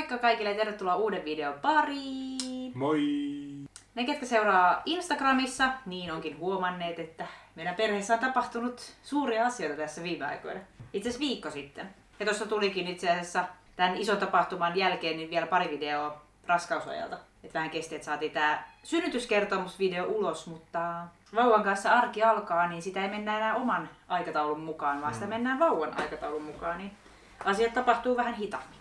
Moikka kaikille ja tervetuloa uuden videon pariin! Moi! Ne, ketkä seuraa Instagramissa, niin onkin huomanneet, että meidän perheessä on tapahtunut suuria asioita tässä viime aikoina. Itse asiassa viikko sitten. Ja tuossa tulikin itse asiassa tämän ison tapahtuman jälkeen niin vielä pari videoa raskausajalta. Et vähän kesti, että saatiin tää synnytyskertomusvideo ulos, mutta vauvan kanssa arki alkaa, niin sitä ei mennä enää oman aikataulun mukaan, vaan sitä mennään vauvan aikataulun mukaan. Niin asiat tapahtuu vähän hitaammin.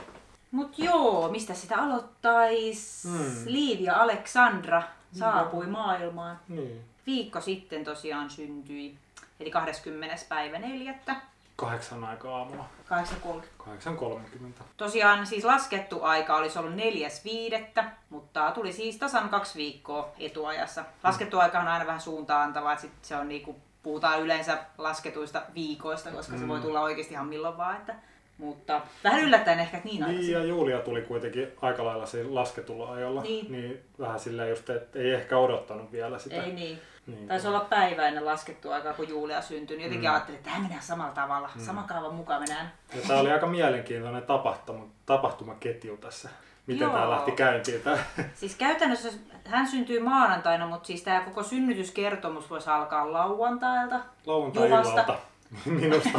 Mut joo, mistä sitä aloittais? Liiv ja Aleksandra saapui maailmaan. Viikko sitten tosiaan syntyi, eli 20. päivä 4. 8 aikaa aamulla. 8.30. 8.30. Tosiaan siis laskettu aika olisi ollut 4.5., mutta tuli siis tasan 2 viikkoa etuajassa. Laskettu aika on aina vähän suuntaan antava, että sit se on niinku, puhutaan yleensä lasketuista viikoista, koska se voi tulla oikeasti ihan milloin vaan. Mutta vähän yllättäen ehkä, että niin aikaisin. Niin, ja Julia tuli kuitenkin aika lailla siinä lasketulla ajalla. Niin vähän silleen just, että ei ehkä odottanut vielä sitä. Ei niin. Taisi olla päivä ennen laskettua aikaa, kun Julia syntyi. Niin jotenkin ajattelin, että tähän mennään samalla tavalla. Saman kaavan mukaan mennään. Ja tää oli aika mielenkiintoinen tapahtumaketju tässä. Miten tää lähti käyntiin? Siis käytännössä hän syntyi maanantaina, mutta siis tää koko synnytyskertomus voisi alkaa lauantailta. Lauantai-illalta minusta.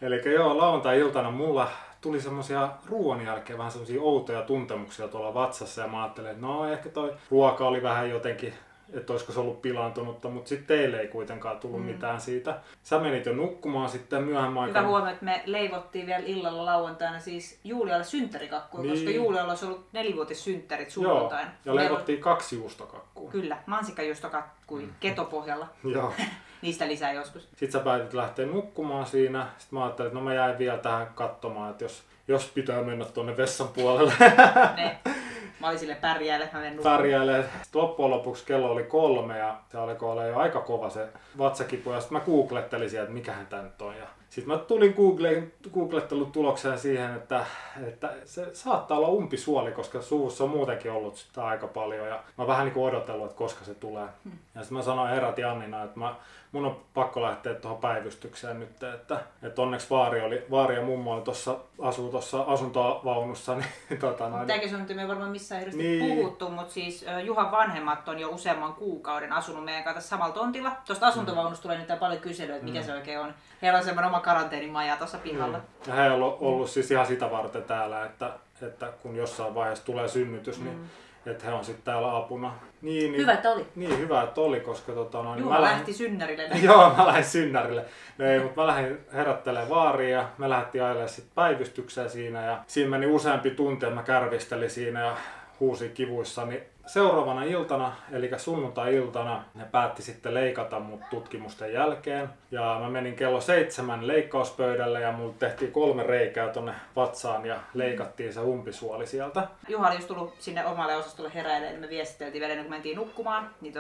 Elikkä joo, lauantai-iltana mulla tuli semmosia ruoan jälkeen vähän semmosia outoja tuntemuksia tuolla vatsassa. Ja mä ajattelin, että no ehkä toi ruoka oli vähän jotenkin, että olisiko se ollut pilaantunutta, mutta sitten teille ei kuitenkaan tullut mitään siitä. Sä menit jo nukkumaan sitten myöhemmän aikaan. Hyvä huomio, että me leivottiin vielä illalla lauantaina siis Julialle synttärikakkua, koska Julialla olisi ollut 4-vuotissynttärit sunnuntaina. Joo, ja leivottiin 2 juustokakkua. Kyllä, mansikkajuustokakkui ketopohjalla. Joo. Niistä lisää joskus. Sitten sä päätit lähteä nukkumaan siinä. Sitten mä ajattelin, että no mä jäin vielä tähän katsomaan, että jos pitää mennä tuonne vessan puolelle. Mä olin sille pärjäälle, että mä menen nukkumaan. Pärjäälle. Sitten loppujen lopuksi kello oli 3 ja se alkoi olla jo aika kova se vatsakipu. Ja sitten mä googlettelin sieltä, että mikähän tää nyt on. Sitten mä tulin googlettelutulokseen siihen, että se saattaa olla umpisuoli, koska suvussa on muutenkin ollut sitä aika paljon. Ja mä vähän niin kuin odotellut, että koska se tulee. Ja sitten mä sanoin herrat Jannina, että mun on pakko lähteä tuohon päivystykseen nyt, että onneksi vaari ja mummo asuu tuossa asuntovaunussa. Niin, Mitäkin sun me ei varmaan missään hirveästi puhuttu, mutta siis Juhan vanhemmat on jo useamman kuukauden asunut meidän kanssa samalla tontilla. Tuosta asuntovaunusta tulee nyt paljon kyselyä, että mikä se oikein on. Heillä on semmoinen oma karanteenimaja tuossa pihalla. Ja he on ollut siis ihan sitä varten täällä, että kun jossain vaiheessa tulee synnytys, niin että he on sitten täällä apuna. Hyvä, että oli. Niin, hyvä, että oli, koska Juha lähti synnärille. Joo, mä lähdin synnärille. No ei, mutta mä lähdin herättelemään vaaria ja me lähdettiin ajelemaan sitten päivystykseen siinä. Ja siinä meni useampi tunti, että mä kärvistelin siinä ja huusin kivuissa. Niin seuraavana iltana, eli sunnuntai-iltana, ne päätti sitten leikata mut tutkimusten jälkeen. Ja mä menin kello 7 leikkauspöydälle ja mulle tehtiin 3 reikää tonne vatsaan ja leikattiin se umpisuoli sieltä. Juha oli just tullut sinne omalle osastolle heräilemään, niin me viestiteltiin vielä ennen kuin mentiin nukkumaan. Niin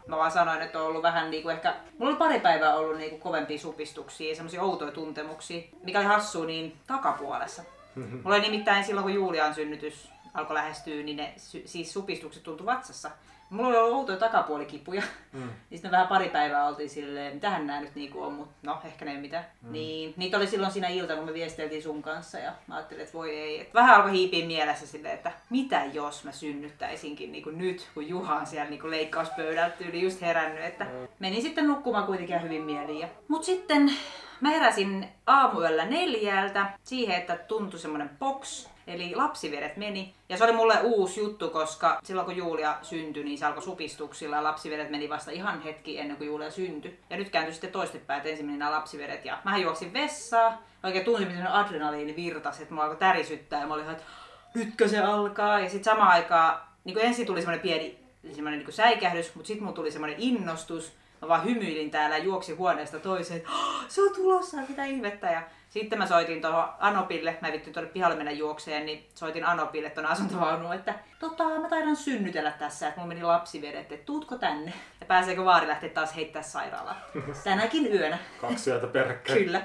mä vaan sanoin, että on ollut vähän niinku ehkä... Mulla oli pari päivää ollut niinku kovempia supistuksia ja semmosia outoja tuntemuksia, mikä oli hassua niin takapuolessa. Mulla oli nimittäin silloin, kun Julian synnytys alkoi lähestyä, niin ne siis supistukset tuntui vatsassa. Mulla oli ollut outoja takapuolikipuja. Niin sitten me vähän pari päivää oltiin silleen, mitähän nää nyt niinku on, mutta no ehkä ne ei mitään. Niin, niitä oli silloin siinä iltana, kun me viesteltiin sun kanssa ja mä ajattelin, että voi ei. Et vähän alkoi hiipiä mielessä silleen, että mitä jos mä synnyttäisinkin niinku nyt, kun Juha on siellä niinku leikkauspöydältä yli just herännyt. Että menin sitten nukkumaan kuitenkin hyvin mieliin. Mut sitten mä heräsin aamuyöllä 4 siihen, että tuntui semmonen box. Eli lapsivedet meni. Ja se oli mulle uusi juttu, koska silloin kun Julia syntyi, niin se alkoi supistuksilla ja lapsivedet meni vasta ihan hetki ennen kuin Julia syntyi. Ja nyt kääntyi sitten toistepäin, että ensin meni nämä lapsivedet. Ja mähän juoksin vessaan. Oikein tunsin, miten adrenaliini virtasi, että mulla alkoi tärisyttää ja mä olin ihan, että nytkö se alkaa? Ja sitten samaan aikaan, niin ensin tuli semmoinen pieni niin säikähdys, mutta sitten mulla tuli semmoinen innostus. Mä vaan hymyilin täällä ja juoksin huoneesta toiseen, että se on tulossa, mitä ihmettä. Ja sitten mä soitin tuohon Anopille, mä vittin tuonne pihalle mennä juokseen, niin soitin Anopille tuonne asuntovaunuun, että mä taidan synnytellä tässä, että mulla meni lapsivedet, että tuutko tänne? Ja pääseekö vaari lähteä taas heittää sairaalaan? Tänäkin yönä. 2 yötä peräkkäin. Kyllä.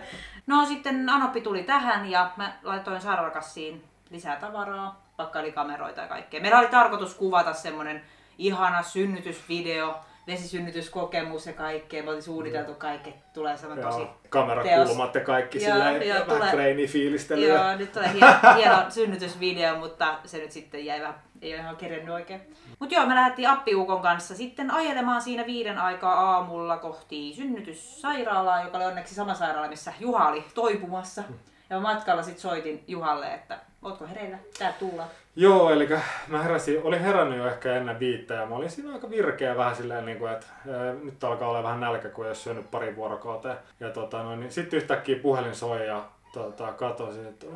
No sitten Anoppi tuli tähän ja mä laitoin sairaalakassiin lisää tavaraa, pakkailikameroita ja kaikkea. Meillä oli tarkoitus kuvata semmonen ihana synnytysvideo, vesisynnytyskokemus ja kaikkea. Me oltiin suunniteltu kaikki, että tulee sellainen tosi kamerakulmat ja kaikki silleen vähän kreini fiilistelyä. Joo, nyt tulee hieno synnytysvideo, mutta se nyt sitten jäi vähän, ei ole ihan kerennyt oikein. Mut joo, me lähdettiin appiukon kanssa sitten ajelemaan siinä 5 aikaa aamulla kohti synnytyssairaalaa, joka oli onneksi sama sairaala, missä Juha oli toipumassa. Ja matkalla sitten soitin Juhalle, että ootko hereillä? Tää tullaan. Joo, eli mä olin herännyt jo ehkä ennen 5 ja mä olin siinä aika virkeä vähän silleen, niin kuin, että nyt alkaa olla vähän nälkä, kun ei ole syönyt pari vuorokautta. Ja niin sitten yhtäkkiä puhelin soi ja katosin, että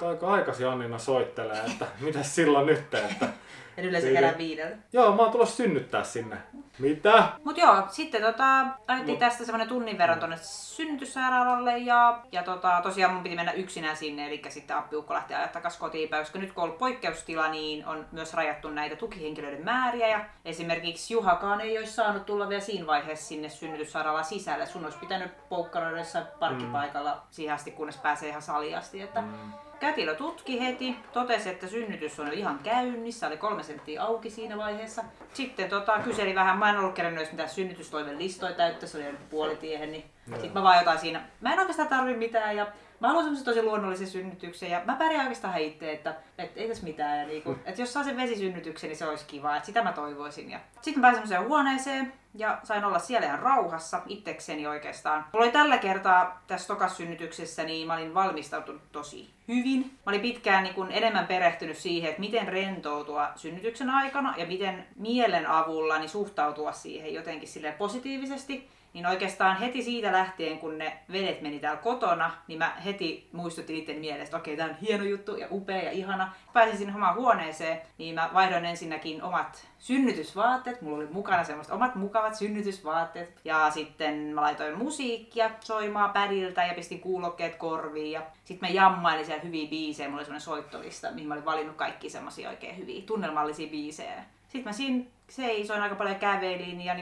aika aikaisin Annina soittelee, että mitäs silloin nyt, että... Ja yleensä herää 5. Joo, mä oon tulossa synnyttää sinne. Mitä? Mut joo, sitten ajettiin tästä semmonen tunnin verran tonne synnytyssairaalalle ja tosiaan mun piti mennä yksinään sinne, eli sitten appiukko lähti ajaa takas kotiin päin, koska nyt kun on ollut poikkeustila, niin on myös rajattu näitä tukihenkilöiden määriä ja esimerkiksi Juhakaan ei olisi saanut tulla vielä siinä vaiheessa sinne synnytyssairaalaan sisälle. Sun olisi pitänyt poukkaroida jossain parkkipaikalla siihen asti, kunnes pääsee ihan saliin asti, että kätilö tutki heti, totesi, että synnytys on jo ihan käynnissä, oli 3 senttiä auki siinä vaiheessa. Sitten kyseli vähän, mä en ollut kerännyt edes mitään synnytystoimen listoja täyttä, se oli jo puolitiehen, niin sitten mä vaan jotain siinä, mä en oikeastaan tarvi mitään ja mä haluan semmoisen tosi luonnollisen synnytyksen ja mä pärjään oikeastaan itse, että ei tässä mitään. Ja niinku, että jos saa sen vesisynnytyksen, niin se olisi kiva, että sitä mä toivoisin. Sitten mä pääsin semmoiseen huoneeseen ja sain olla siellä ihan rauhassa itsekseni oikeastaan. Mulla oli tällä kertaa tässä tokassynnytyksessä, niin mä olin valmistautunut tosi hyvin. Mä olin pitkään niin kun enemmän perehtynyt siihen, että miten rentoutua synnytyksen aikana ja miten mielen avulla niin suhtautua siihen jotenkin silleen positiivisesti. Niin oikeastaan heti siitä lähtien, kun ne vedet meni täällä kotona, niin mä heti muistutin itse mielestä, että okei, tää on hieno juttu ja upea ja ihana. Pääsin sinne omaan huoneeseen, niin mä vaihdoin ensinnäkin omat synnytysvaatteet. Mulla oli mukana semmoista omat mukavat synnytysvaatteet. Ja sitten mä laitoin musiikkia soimaan pädiltä ja pistin kuulokkeet korviin. Ja sitten mä jammailin siellä hyviä biisejä. Mulla oli semmoinen soittolista, mihin mä olin valinnut kaikki semmosia oikein hyviä tunnelmallisia biisejä. Sitten mä siinä seisoin aika paljon, kävelin ja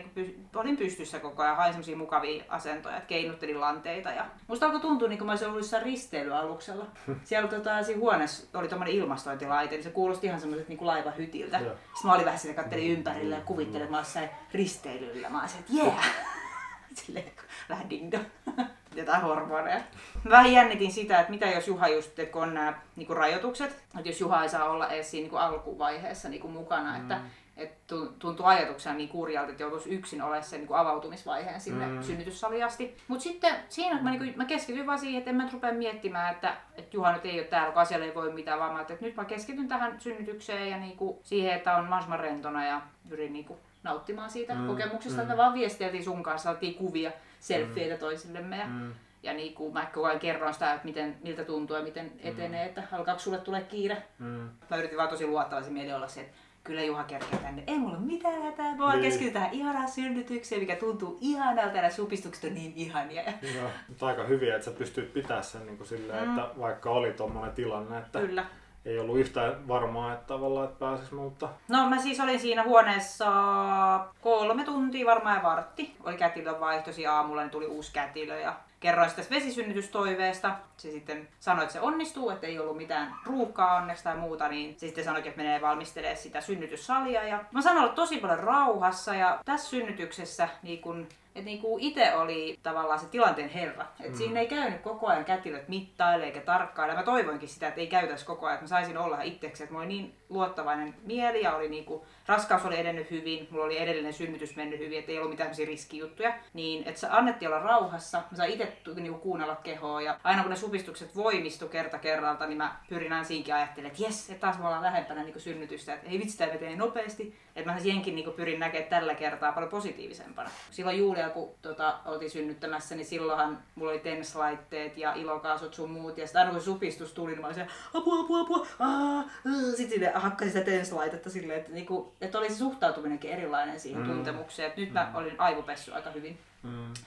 olin pystyssä koko ajan, hain semmosia mukavia asentoja, että keinuttelin lanteita. Ja musta alkoi tuntua, niin kuin mä olisin ollut jossain risteilyaluksella. Siellä siinä huoneessa oli tommonen ilmastointilaite, niin se kuulosti ihan semmoiset niin kuin laivahytiltä. Sitten mä olin vähän siinä, kattelin ympärille ja kuvittelin, että mä olisin risteilyllä. Mä olisin, että yeah! Silleen vähän ding-dong. Jotain hormoneja. Mä vähän jännitin sitä, että mitä jos Juha just, kun on nämä niin rajoitukset, että jos Juha ei saa olla edes siinä niin alkuvaiheessa niin mukana, että tuntuu ajatuksena niin kurjalta, että joutuisi yksin olemaan sen niin avautumisvaiheen sinne synnytyssaliin asti. Mutta sitten siinä mä keskityin vaan siihen, että en mä rupea miettimään, että Juha nyt ei ole täällä, kun asialle ei voi mitään, vaan että nyt mä keskityn tähän synnytykseen ja niin siihen, että on mahdollisimman rentona ja pyrin niin nauttimaan siitä kokemuksesta. Me vaan viesteltiin sun kanssa, saatiin kuvia, selfieitä toisillemme ja niin kuin mä koko ajan kerron sitä, että miltä tuntuu ja miten etenee, että alkaako sulle tulee kiire. Mä yritin vaan tosi luottavaisin mieli olla se, että kyllä Juha kerkee tänne, ei mulla ole mitään hätää, mä vaan keskityn tähän ihanaan synnytykseen, mikä tuntuu ihanalta ja supistukset on niin ihania. Joo, mutta aika hyviä, että sä pystyt pitämään sen niin kuin silleen, että vaikka oli tommonen tilanne, että kyllä. Ei ollut yhtään varmaa, että tavallaan että pääsis muuttaa. No mä siis olin siinä huoneessa 3 tuntia varmaan ja vartti. Oli kätilön vaihtosi aamulla, niin tuli uusi kätilö ja kerroin sitä vesisynnytystoiveesta. Se sitten sanoi, että se onnistuu, että ei ollut mitään ruuhkaa onneksi tai muuta, niin se sitten sanoi, että menee valmistelemaan sitä synnytyssalia. Ja mä sanoin olla tosi paljon rauhassa ja tässä synnytyksessä niin kuin itse oli tavallaan se tilanteen herra. Että siinä ei käynyt koko ajan kätilöt mittaile eikä tarkkaile. Mä toivoinkin sitä, että ei käytäisi koko ajan, että mä saisin olla itseksi. Että mulla oli niin luottavainen mieli ja oli raskaus oli edennyt hyvin, mulla oli edellinen synnytys mennyt hyvin, että ei ollut mitään riskijuttuja. Niin, että annettiin olla rauhassa. Mä sain itse kuunnella kehoa ja aina kun ne supistukset voimistui kerta kerralta, niin mä pyrin aina siinkin ajattelemaan, että jes, että taas me ollaan lähempänä synnytystä, että ei vitsi, tämä vetee nopeasti. Että mä senkin pyrin näkemään tällä kertaa paljon positiivisempana. Silloin Julia, kun oltiin synnyttämässä, niin silloinhan mulla oli TENS-laitteet ja ilokaasut sun muut. Ja sitten aina kun supistus tuli, niin mä olin siellä, apua. Sitten hakkasin sitä TENS-laitetta silleen, että oli se suhtautuminenkin erilainen siihen tuntemukseen. Että nyt mä olin aivopessy aika hyvin.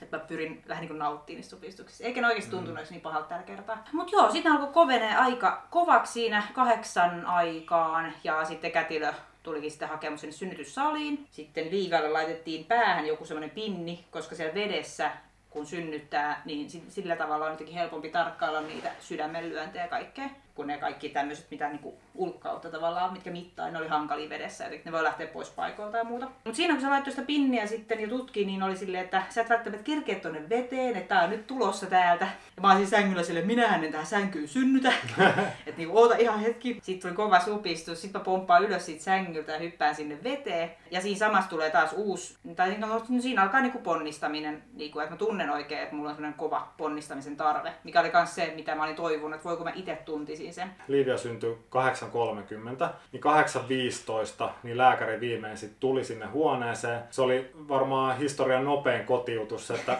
Että mä pyrin vähän nauttimaan niistä supistuksista. Eikä ne oikeasti tuntunut niin pahalta tällä kertaa. Mut joo, sitten alkoi kovenee aika kovaksi siinä 8 aikaan. Ja sitten kätilö tulikin sitten hakemaan sinne synnytyssaliin. Sitten viivalle laitettiin päähän joku semmoinen pinni, koska siellä vedessä kun synnyttää, niin sillä tavalla on jotenkin helpompi tarkkailla niitä sydämenlyöntejä ja kaikkea. kun ne kaikki tämmöiset, mitä niinku ulkkautta tavallaan, mitkä mittaa, ne oli hankalia vedessä, eli ne voi lähteä pois paikoilta ja muuta. Mutta siinä kun sä laittoi sitä pinniä sitten ja tutki, niin oli silleen, että sä et välttämättä kerkeä tonne veteen, että tää on nyt tulossa täältä. Ja mä olin sängyllä silleen, minähän en tähän sänkyyn synnytä. Että niinku oota ihan hetki. Sitten tuli kova supistus, sit mä pomppaan ylös siitä sängyltä ja hyppään sinne veteen. Ja siinä samassa tulee taas uusi, tai siinä alkaa niinku ponnistaminen, niinku, että mä tunnen oikein, että mulla on sellainen kova ponnistamisen tarve. Mikä oli myös se, mitä mä olin toivonut, että voiko mä itse tuntisin sen. Liivia syntyi 8.30, niin 8.15 niin lääkäri viimein sit tuli sinne huoneeseen. Se oli varmaan historian nopein kotiutus, että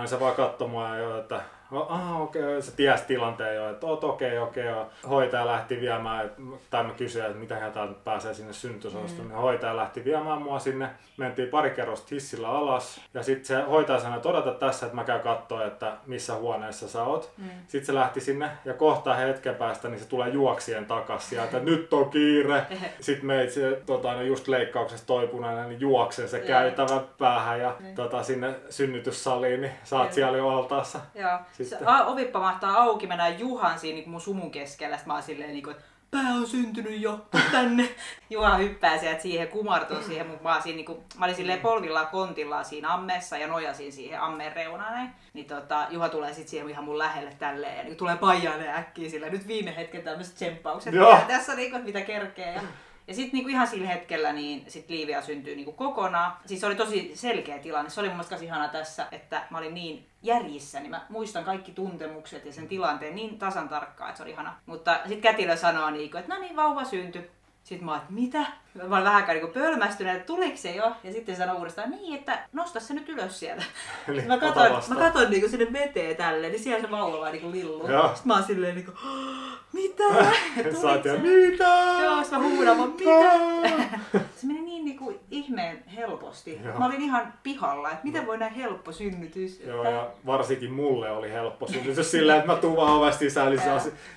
se vaan katsoi mua jo, että okei, se tiesi tilanteen jo, että okei. Hoitaja lähti viemään, tai mä kysyin, että mitä hän täältä pääsee sinne synnytysosastoon. Hoitaja lähti viemään mua sinne, mentiin pari kerrosta hissillä alas, ja sitten se hoitaja sanoi, että odota tässä, että mä käyn katsoa, että missä huoneessa sä oot. Sitten se lähti sinne, ja kohta hetken päästä, niin se tulee juoksien takas sieltä, että nyt on kiire. Sitten meitä se just leikkauksesta toipuneena, niin juoksee se käytävä päähän ja sinne synnytyssaliin, niin sä oot siellä jo altaassa. Se ovi pamahtaa auki, mennään Juhan siinä niin mun sumun keskellä. Sitten mä oon silleen, niin kuin, että pää on syntynyt jo tänne. Juha hyppää sieltä siihen, kumartuu siihen. Mä olin silleen polvillaan kontillaan siinä ammeessa ja nojasin siihen ammeen reunaan näin. Niin Juha tulee sitten siihen ihan mun lähelle tälleen ja niin tulee paijaille äkkiä sillä. Nyt viime hetken tämmöiset tsemppaukset. Tässä niin mitä kerkee. Ja sitten niinku ihan sillä hetkellä niin sit Liivia syntyy niinku kokonaan. Siis se oli tosi selkeä tilanne. Se oli mun mielestä ihana tässä, että mä olin niin järjissä, niin mä muistan kaikki tuntemukset ja sen tilanteen niin tasan tarkkaan, että se oli ihana. Mutta sitten kätilö sanoo niinku, että no niin, vauva syntyi. Sitten mä oon, että mitä? Mä olin vähän niinku pölmästynyt, että tuliko se jo? Ja sitten sanoi uudestaan, niin, että nosta se nyt ylös sieltä. Mä katon niinku sinne veteen tälleen, niin siellä se vauva vaan niinku lilluu. Sitten mä oon silleen niinku, mitä? Sä ja mitä? Joo, sit mä huudan, mitä? Se meni niin niinku ihmeen helposti. Joo. Mä olin ihan pihalla, että miten voi näin helppo synnytys. Joo, ja varsinkin mulle oli helppo synnytys sillä, että mä tuun vaan ovesta sisään, niin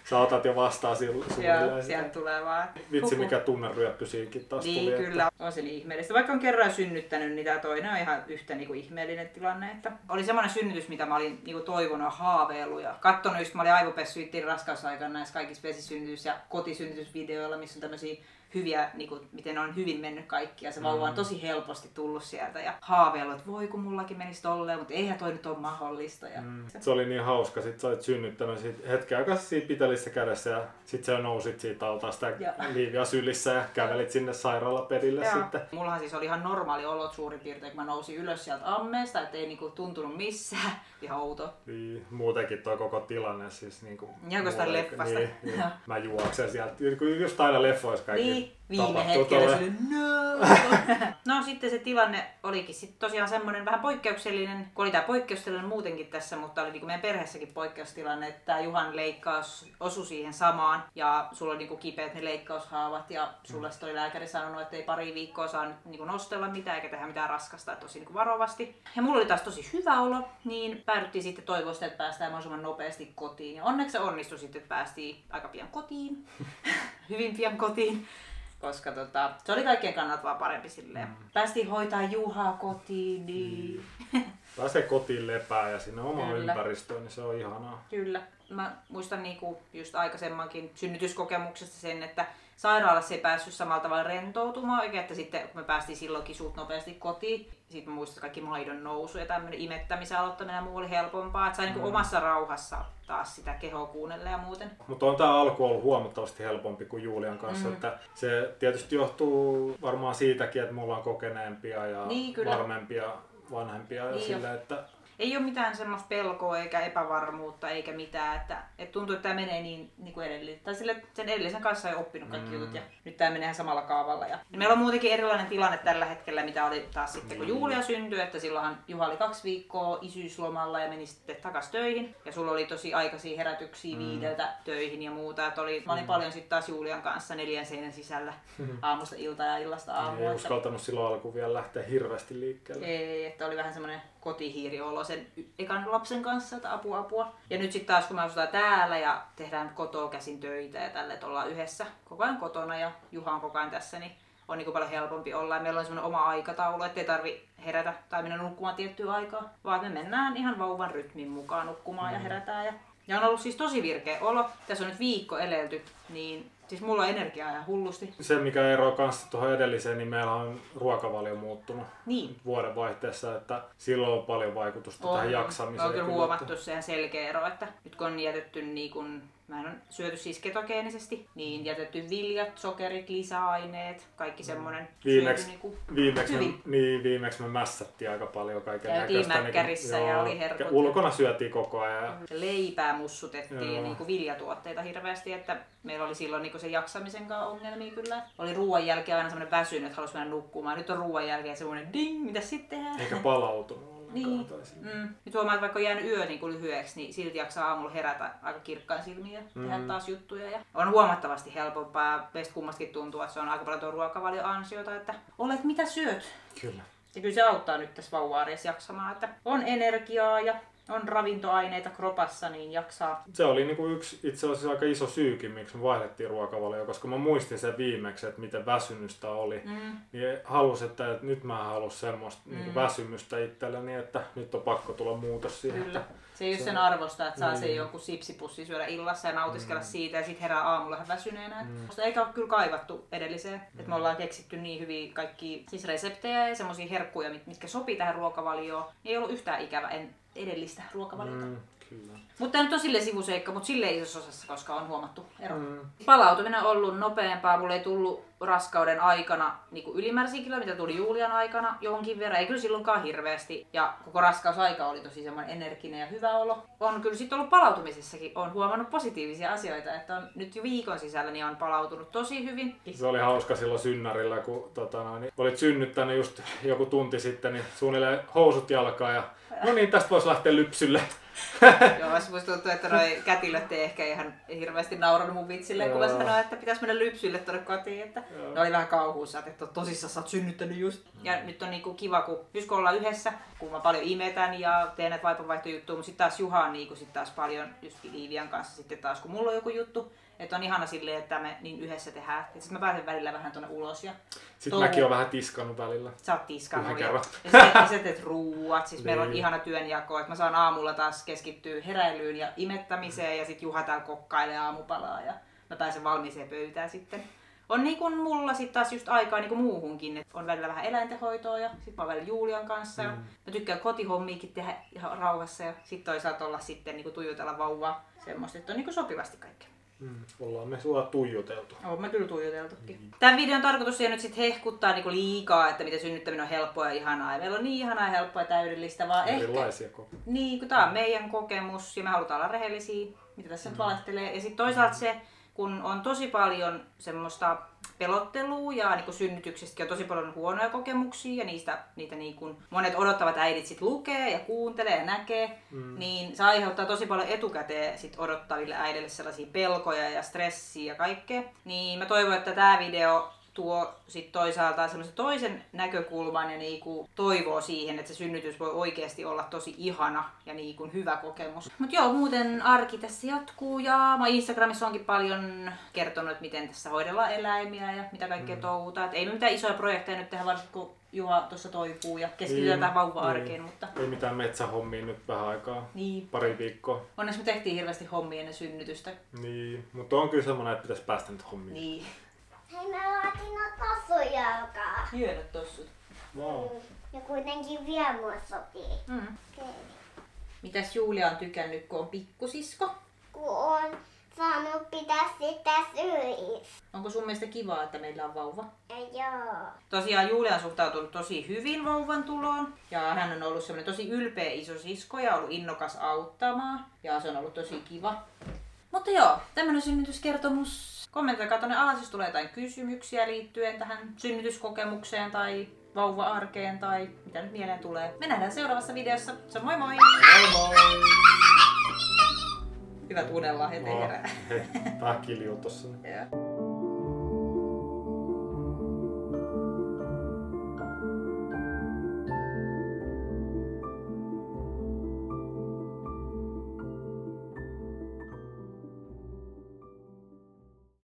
sä otat jo vastaan suunnilleen. Joo, sieltä tulee vaan. Vitsi, mikä tunneryöppy siinäkin taas tuli. Niin, kyllä. On se niin ihmeellistä. Vaikka on kerran synnyttänyt, niin tää toinen on ihan yhtä niinku ihmeellinen tilanne. Että oli semmoinen synnytys, mitä mä olin niinku toivonut ja haaveillut. Ja kattonut just, mä olin aivopessy ittiin raskausaikana näissä kaikissa vesisynnytys- ja kotisynnytysvideoilla, missä on tämmöisiä hyviä, niin kuin, miten on hyvin mennyt kaikki ja se vauva on tosi helposti tullut sieltä ja haaveillut, että voi kun mullakin menisi tolleen, mutta eihän toi nyt ole mahdollista. Ja... Se oli niin hauska, sit sä olit synnyttänyt hetken aikaa siinä pitelissä kädessä ja sit sä nousit siitä alta sitä Liivia sylissä ja kävelit sinne sairaalapedille sitten. Mullahan siis oli ihan normaali olot suurin piirtein, kun mä nousin ylös sieltä ammeesta, ettei niinku tuntunut missään. Ihan outo. Niin, muutenkin toi koko tilanne siis niinku... Ihan jostain leffasta. Niin. Mä juoksen sieltä, just aina leffoissa kaikki. Viime hetkellä se no. No sitten se tilanne olikin sitten tosiaan semmoinen vähän poikkeuksellinen, kun oli tää poikkeustilanne muutenkin tässä, mutta oli niinku meidän perheessäkin poikkeustilanne, että tää Juhan leikkaus osui siihen samaan ja sulla oli niinku kipeät ne leikkaushaavat ja sulle oli lääkäri sanonut, että ei pari viikkoa saa nyt niinku nostella mitään eikä tehdä mitään raskasta, että tosi niinku varovasti. Ja mulla oli taas tosi hyvä olo, niin päädyttiin sitten toivoa sitä, että päästään mahdollisimman nopeasti kotiin. Ja onneksi se onnistui sitten, että päästiin aika pian kotiin, hyvin pian kotiin. Koska se oli kaikkien kannalta vaan parempi silleen. Päästiin hoitaa Juhaa kotiin, niin... Pääsee kotiin lepää ja sinne omaan ympäristöön, niin se on ihanaa. Kyllä. Mä muistan niinku just aikaisemmankin synnytyskokemuksesta sen, että sairaalassa ei päässyt samalla tavalla rentoutumaan oikein, että sitten kun me päästiin silloinkin suht nopeasti kotiin, sitten mä muistan kaikki maidon nousu ja tämmöinen imettämisen aloittaminen ja muu oli helpompaa, että sai niinku omassa rauhassa taas sitä kehoa kuunnella ja muuten. Mutta on tää alku ollut huomattavasti helpompi kuin Julian kanssa, että se tietysti johtuu varmaan siitäkin, että mulla on kokeneempia ja varmempia vanhempia ja sillä, että ei ole mitään semmoista pelkoa eikä epävarmuutta eikä mitään, että tuntuu, että tämä menee niin kuin edellinen. Tai sille, sen edellisen kanssa ei oppinut kaikki jutut ja nyt tämä menee samalla kaavalla. Ja meillä on muutenkin erilainen tilanne tällä hetkellä, mitä oli taas sitten kun Julia syntyi, että silloinhan Juha oli 2 viikkoa isyyslomalla ja meni sitten takaisin töihin. Ja sulla oli tosi aikaisia herätyksiä 5 töihin ja muuta. Että mä olin paljon sitten taas Julian kanssa 4 seinän sisällä aamusta iltaa ja illasta aamua. Ei uskaltanut silloin alkuun vielä lähteä hirveästi liikkeelle. Ei, että oli vähän semmoinen kotihiiriolo sen ekan lapsen kanssa, että apua. Ja nyt sitten taas kun me asutaan täällä ja tehdään kotoa käsin töitä ja tälle, että ollaan yhdessä koko ajan kotona ja Juha on koko ajan tässä, niin on niin paljon helpompi olla. Ja meillä on semmoinen oma aikataulu, ettei tarvi herätä tai mennä nukkumaan tiettyä aikaa, vaan me mennään ihan vauvan rytmin mukaan nukkumaan ja herätään. Ja Ja on ollut siis tosi virkeä olo. Tässä on nyt viikko elelty, niin siis mulla on energiaa ihan hullusti. Se, mikä eroaa kanssa tuohon edelliseen, niin meillä on ruokavalio muuttunut vuodenvaihteessa, että silloin on paljon vaikutusta tähän jaksamiseen. On kyllä huomattu se ihan selkeä ero, että nyt kun on jätetty niin kun, mä en ole syöty siis ketogeenisesti, niin jätetty viljat, sokerit, lisäaineet, kaikki semmonen viimeksi me mässättiin aika paljon kaiken näköistä. Käytiin mäkkärissä ja oli herkut. Ulkona syötiin koko ajan. Leipää mussutettiin ja niinku viljatuotteita hirveästi, että meillä oli silloin niinku se jaksamisen kanssa ongelmia kyllä. Oli ruoan jälkeen aina semmoinen väsynyt, että halusi mennä nukkumaan. Nyt on ruoan jälkeen semmoinen ding, mitä sitten tehdään? Eikä palautunut. Niin. Nyt huomaa, että vaikka on jäänyt yö niin lyhyeksi, niin silti jaksaa aamulla herätä aika kirkkain silmiin ja tehdä taas juttuja. Ja on huomattavasti helpompaa. Meistä kummastakin tuntuu, että se on aika paljon tuo ruokavalio ansiota, että olet mitä syöt. Kyllä. Ja kyllä se auttaa nyt tässä vauva-arjessa jaksamaan, että on energiaa ja on ravintoaineita kropassa, niin jaksaa. Se oli niinku yksi itse asiassa aika iso syykin, miksi me vaihdettiin ruokavalioon, koska mä muistin sen viimeksi, että miten väsymystä oli. Niin halusin, että nyt mä haluan semmoista niinku väsymystä itselleni, että nyt on pakko tulla muutos siihen. Kyllä. Se ei ole sen arvosta, että saa sen joku sipsipussi syödä illassa ja nautiskella siitä ja sitten herää aamulla ihan väsyneenä. Eikä ole kyllä kaivattu edelliseen. Että me ollaan keksitty niin hyviä kaikki siis reseptejä ja semmosia herkkuja, mitkä sopii tähän ruokavalioon. Ei ollut yhtään ikävä edellistä ruokavaliota. Kyllä. Mutta tämä nyt on silleen sivuseikka, mutta silleen isossa osassa, koska on huomattu ero. Palautuminen on ollut nopeampaa. Mulla ei tullut raskauden aikana niin ylimääräisiä kiloja, mitä tuli Julian aikana jonkin verran. Ei kyllä silloinkaan hirveästi. Ja koko raskausaika oli tosi semmoinen energinen ja hyvä olo. On kyllä sitten ollut palautumisessakin. Olen huomannut positiivisia asioita. Että on nyt jo viikon sisällä niin on palautunut tosi hyvin. Se oli hauska silloin synnärillä, kun olit synnyttänyt just joku tunti sitten, niin suunnilleen housut jalkaan ja no niin, tästä voisi lähteä lypsylle. Joo, se musta tuntuu, että noi kätilöt ei ehkä ihan hirveästi nauranut mun vitsille, kun mä sanoin, että pitäisi mennä lypsylle tuonne kotiin. Että ne oli vähän kauhuissa, että tosissaan sä oot synnyttänyt just. Ja nyt on niinku kiva, kun ollaan yhdessä, kun mä paljon imetän ja teen näitä vaipanvaihtojuttuja, mutta sitten taas Juha on niinku sit taas paljon just Liivian kanssa sitten taas, kun mulla on joku juttu. Että on ihana silleen, että me niin yhdessä tehdään. Ja sit mä pääsen välillä vähän tonne ulos. Ja sitten mäkin oon vähän tiskannut välillä. Sä oot tiskannut. Ja sä teet ruuat. Siis meillä on ihana työnjako. Että mä saan aamulla taas keskittyä heräilyyn ja imettämiseen. Ja sit Juha täällä kokkailee aamupalaa. Ja mä pääsen valmiiseen pöytään sitten. On niin kuin mulla sit taas just aikaa niin kuin muuhunkin. Et on välillä vähän eläintenhoitoa ja sit mä oon välillä Julian kanssa. Ja mä tykkään kotihommiikin tehdä ihan rauhassa. Ja sit toisaalta olla sitten niin kuin tuijotella vauvaa. Semmoista, että on niin kuin sopivasti kaikkea. Ollaan me sua tuijuteltu. Oon mä kyllä tuijuteltukin. Tämän videon tarkoitus ei nyt sit hehkuttaa niinku liikaa, että miten synnyttäminen on helppoa ja ihanaa. Ja meillä on niin ihanaa ja helppoa ja täydellistä, vaan erilaisia ehkä niin, kun tää on meidän kokemus ja me halutaan olla rehellisiä, mitä tässä nyt valehtelee. Ja sit toisaalta se, kun on tosi paljon semmoista pelottelua ja niin synnytyksestäkin on tosi paljon huonoja kokemuksia ja niitä niin kuin monet odottavat äidit sit lukee ja kuuntelee ja näkee, niin se aiheuttaa tosi paljon etukäteen sit odottaville äidille sellaisia pelkoja ja stressiä ja kaikkea. Niin mä toivon, että tää video tuo sit toisaalta semmoisen toisen näkökulman ja niinku toivoo siihen, että se synnytys voi oikeasti olla tosi ihana ja niinku hyvä kokemus. Mut joo, muuten arki tässä jatkuu ja mä Instagramissa onkin paljon kertonut, että miten tässä hoidellaan eläimiä ja mitä kaikkea touhutaan. Et ei me mitään isoja projekteja nyt tehdä, varsinkin kun Juha tuossa toipuu ja keskitytään tähän vauva-arkeen. Mutta ei mitään metsähommia nyt vähän aikaa. Niin. Pari viikkoa. Onneksi me tehtiin hirveästi hommia ennen synnytystä. Niin, mutta on kyllä semmoinen, että pitäisi päästä nyt hommiin. Niin. Hei, mä laatin tossujalkaa. Hienot tossut. Wow. Ja kuitenkin vielä mua sopii. Okay. Mitäs Julia on tykännyt, kun on pikkusisko? Kun on saanut pitää sitä syys. Onko sun mielestä kivaa, että meillä on vauva? Joo. Tosiaan Julia on suhtautunut tosi hyvin vauvan tuloon. Ja hän on ollut semmoinen tosi ylpeä iso sisko ja ollut innokas auttamaan. Ja se on ollut tosi kiva. Mutta joo, tämmönen synnytyskertomus. Kommentoikaa tonne alas, jos tulee jotain kysymyksiä liittyen tähän synnytyskokemukseen tai vauva-arkeen tai mitä nyt mieleen tulee. Me nähdään seuraavassa videossa. Se on moi moi! Moi moi! Hyvä tunnellaan heti herää. Vähän kiljuu tossa. Joo.